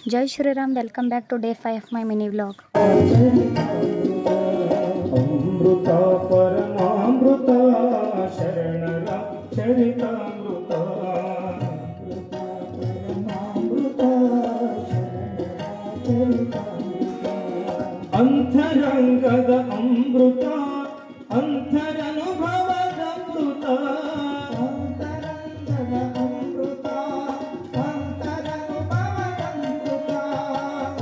Jai Shri Ram, welcome back to day 5 of my mini vlog. Amruta Paramamruta Sharanara Charitamruta Antharangada Amruta Antharanubhavada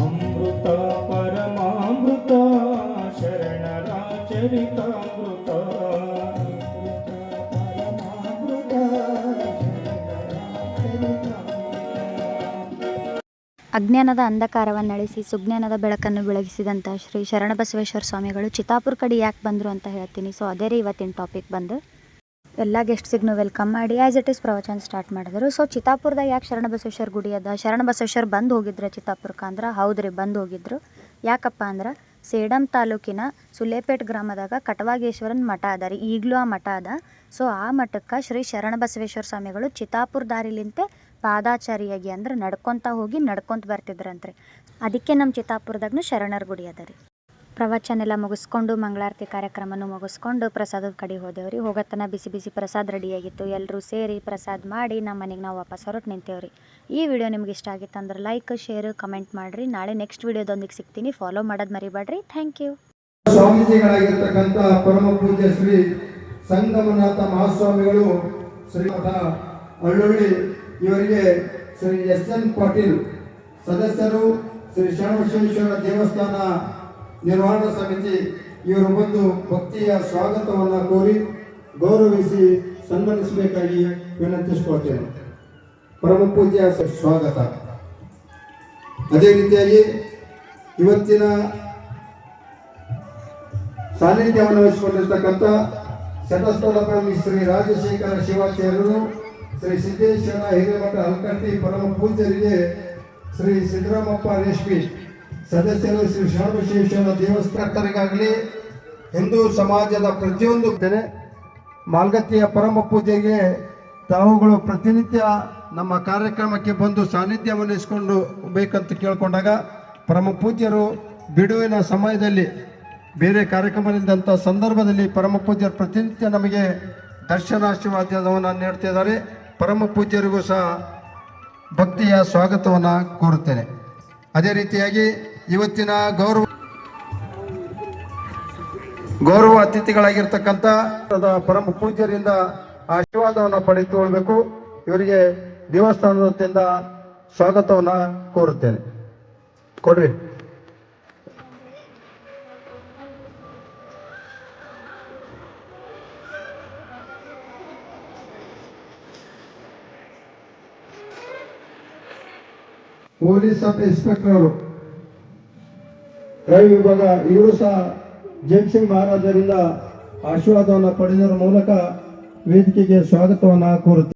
Amruta Paramamruta Sharanara Charitamruta ಅಜ್ಞಾನದ ಅಂಧಕಾರವನ್ನಳಿಸಿ ಸುಜ್ಞಾನದ ಬೆಳಕನ್ನು ಬೆಳಗಿಸಿದಂಥ ಶ್ರೀ ಶರಣಬಸವೇಶ್ವರ ಸ್ವಾಮಿಗಳು ಚಿತ್ತಾಪುರ ಕಡೆ ಯಾಕೆ ಬಂದರು ಅಂತ ಹೇಳ್ತೀನಿ. ಸೊ ಅದೇ ರೀ ಇವತ್ತಿನ ಟಾಪಿಕ್ ಬಂದು ಎಲ್ಲ ಗೆಸ್ಟ್ಸಿಗೂ ವೆಲ್ಕಮ್ ಮಾಡಿ ಆ್ಯಸ್ ಇಟ್ ಈಸ್ ಪ್ರವಚನ ಸ್ಟಾರ್ಟ್ ಮಾಡಿದ್ರು. ಸೊ ಚಿತ್ತಾಪುರದಾಗ ಯಾಕೆ ಶರಣಬಸವೇಶ್ವರ ಗುಡಿ ಅದ, ಶರಣಬಸವೇಶ್ವರ ಬಂದು ಹೋಗಿದ್ರೆ ಚಿತ್ತಾಪುರಕ್ಕೆ ಅಂದ್ರೆ ಹೌದ್ರಿ ಬಂದು ಹೋಗಿದ್ರು. ಯಾಕಪ್ಪ ಅಂದ್ರೆ ಸೇಡಂ ತಾಲೂಕಿನ ಸುಲೇಪೇಟ್ ಗ್ರಾಮದಾಗ ಕಟವಾಗೇಶ್ವರನ ಮಠ ಅದ ರೀ, ಈಗಲೂ ಆ ಮಠ ಅದ. ಸೊ ಆ ಮಠಕ್ಕೆ ಶ್ರೀ ಶರಣಬಸವೇಶ್ವರ ಸ್ವಾಮಿಗಳು ಚಿತ್ತಾಪುರ ದಾರಿಲಿಂತೆ ಪಾದಾಚಾರಿಯಾಗಿ ಅಂದ್ರೆ ನಡ್ಕೊತ ಹೋಗಿ ನಡ್ಕೊತ ಬರ್ತಿದ್ರಂತ್ರಿ. ಅದಕ್ಕೆ ನಮ್ಮ ಚಿತ್ತಾಪುರದಾಗೂ ಶರಣರ ಗುಡಿ ಅದ ರೀ. ಪ್ರವಚನ ಎಲ್ಲ ಮುಗಿಸ್ಕೊಂಡು ಮಂಗಳಾರತಿ ಕಾರ್ಯಕ್ರಮನೂ ಮುಗಿಸ್ಕೊಂಡು ಪ್ರಸಾದದ ಕಡೆ ಹೋದೆವ್ರಿ. ಹೋಗತ್ತನ ಬಿಸಿ ಬಿಸಿ ಪ್ರಸಾದ ರೆಡಿಯಾಗಿತ್ತು. ಎಲ್ಲರೂ ಸೇರಿ ಪ್ರಸಾದ ಮಾಡಿ ನಮ್ಮ ಮನೆಗೆ ನಾವು ವಾಪಸ್ ಹೊರಟು ನಿಂತೇವ್ರಿ. ಈ ವಿಡಿಯೋ ನಿಮ್ಗೆ ಇಷ್ಟ ಆಗಿತ್ತು ಅಂದ್ರೆ ಲೈಕ್ ಶೇರ್ ಕಮೆಂಟ್ ಮಾಡಿರಿ. ನಾಳೆ ನೆಕ್ಸ್ಟ್ ವಿಡಿಯೋದೊಂದಿಗೆ ಸಿಗ್ತೀನಿ. ಫಾಲೋ ಮಾಡೋದು ಮರಿಬೇಡ್ರಿ. Thank you. ಸ್ವಾಮೀಜಿಗಳಾಗಿರ್ತಕ್ಕಂಥ ಪರಮ ಪೂಜ್ಯ ಶ್ರೀ ಸಂಗಮನಾಥ ಮಹಾಸ್ವಾಮಿಗಳು ಶ್ರೀಮಠ ಅಳ್ಳೊಳ್ಳಿ ಇವರಿಗೆ ಶ್ರೀ ಎಸ್.ಎನ್. ಪಾಟೀಲ್ ಸದಸ್ಯರು, ಶ್ರೀ ಶರಣಬಸವೇಶ್ವರ ದೇವಸ್ಥಾನ ನಿರ್ವಹಣಾ ಸಮಿತಿ ಇವರು ಬಂದು ಭಕ್ತಿಯ ಸ್ವಾಗತವನ್ನು ಕೋರಿ ಗೌರವಿಸಿ ಸನ್ಮಾನಿಸಬೇಕಾಗಿ ವಿನಂತಿಸಿಕೊಳ್ತೇನೆ. ಪರಮ ಪೂಜ್ಯ ಸ್ವಾಗತ. ಅದೇ ರೀತಿಯಾಗಿ ಇವತ್ತಿನ ಸಾನ್ನಿಧ್ಯವನ್ನು ವಹಿಸಿಕೊಂಡಿರ್ತಕ್ಕಂಥ ಶತಸ್ಥಲಪಲ್ಲಿ ಶ್ರೀ ರಾಜಶೇಖರ ಶಿವಾಚಾರ್ಯರು, ಶ್ರೀ ಸಿದ್ದೇಶ್ವರ ಹಿರೇಮಠ ಹಲ್ಕಟ್ಟಿ ಪರಮ ಪೂಜ್ಯರಿಗೆ, ಶ್ರೀ ಸಿದ್ದರಾಮಪ್ಪ ರೇಷ್ಮಿ ಸದಸ್ಯರು, ಶ್ರೀ ಶರಣಬಸವೇಶ್ವರ ದೇವಸ್ಥಾನರಿಗಾಗಲಿ ಹಿಂದೂ ಸಮಾಜದ ಪ್ರತಿಯೊಂದು ಮಾಲ್ಗತ್ತಿಯ ಪರಮ ಪೂಜೆಗೆ ತಾವುಗಳು ಪ್ರತಿನಿತ್ಯ ನಮ್ಮ ಕಾರ್ಯಕ್ರಮಕ್ಕೆ ಬಂದು ಸಾನ್ನಿಧ್ಯವನ್ನು ಇಸ್ಕೊಂಡು ಬೇಕಂತ ಕೇಳ್ಕೊಂಡಾಗ ಪರಮ ಪೂಜ್ಯರು ಬಿಡುವಿನ ಸಮಯದಲ್ಲಿ ಬೇರೆ ಕಾರ್ಯಕ್ರಮದಿಂದಂಥ ಸಂದರ್ಭದಲ್ಲಿ ಪರಮ ಪೂಜ್ಯರು ಪ್ರತಿನಿತ್ಯ ನಮಗೆ ದರ್ಶನಾಶೀರ್ವಾದವನ್ನು ನೀಡ್ತಿದ್ದಾರೆ. ಪರಮ ಪೂಜ್ಯರಿಗೂ ಸಹ ಭಕ್ತಿಯ ಸ್ವಾಗತವನ್ನು ಕೋರುತ್ತೇನೆ. ಅದೇ ರೀತಿಯಾಗಿ ಇವತ್ತಿನ ಗೌರವ ಅತಿಥಿಗಳಾಗಿರ್ತಕ್ಕಂಥ ಪರಮ ಪೂಜ್ಯರಿಂದ ಆಶೀರ್ವಾದವನ್ನು ಪಡೆದುಕೊಳ್ಬೇಕು. ಇವರಿಗೆ ದೇವಸ್ಥಾನದ ವತಿಯಿಂದ ಸ್ವಾಗತವನ್ನು ಕೋರುತ್ತೇನೆ. ಕೊಡ್ರಿ. ಪೊಲೀಸ್ ಸಬ್ ಇನ್ಸ್ಪೆಕ್ಟರ್ ಅವರು ರೈ ವಿಭಾಗ ಇವರು ಸಹ ಜಯಸಿಂಗ್ ಮಹಾರಾಜರಿಂದ ಆಶೀರ್ವಾದವನ್ನು ಪಡೆಯುವ ಮೂಲಕ ವೇದಿಕೆಗೆ ಸ್ವಾಗತವನ್ನು ಕೋರುತ್ತಾರೆ.